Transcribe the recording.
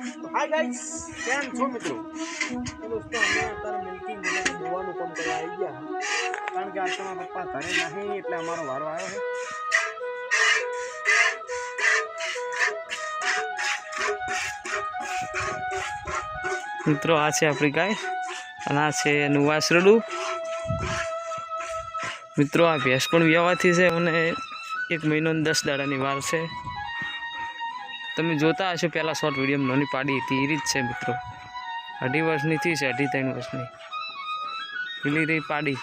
hi guys કેમ છો મિત્રો તો દોસ્તો અમે અત્યારે મિલ્કિંગ દોવાનું કામ કરવા આવી ગયા કારણ કે આજ તમારા પપ્પા ઘરે નહીં એટલે અમારો વારો આવ્યો છે મિત્રો આ છે આપણી ગાય અને આ છે એનું વાસરડું મિત્રો આ ભેંસ પણ વ્યવહારથી છે અને 1 મહિનો અને 10 દાડાની વાર છે તમે જોતા હશો પહેલાં શોર્ટ વિડીયોમાં નાની પાડી હતી એ રીત છે મિત્રો 2.5 વર્ષની થઈ છે 2.5-3 વર્ષની પેલી રહી પાડી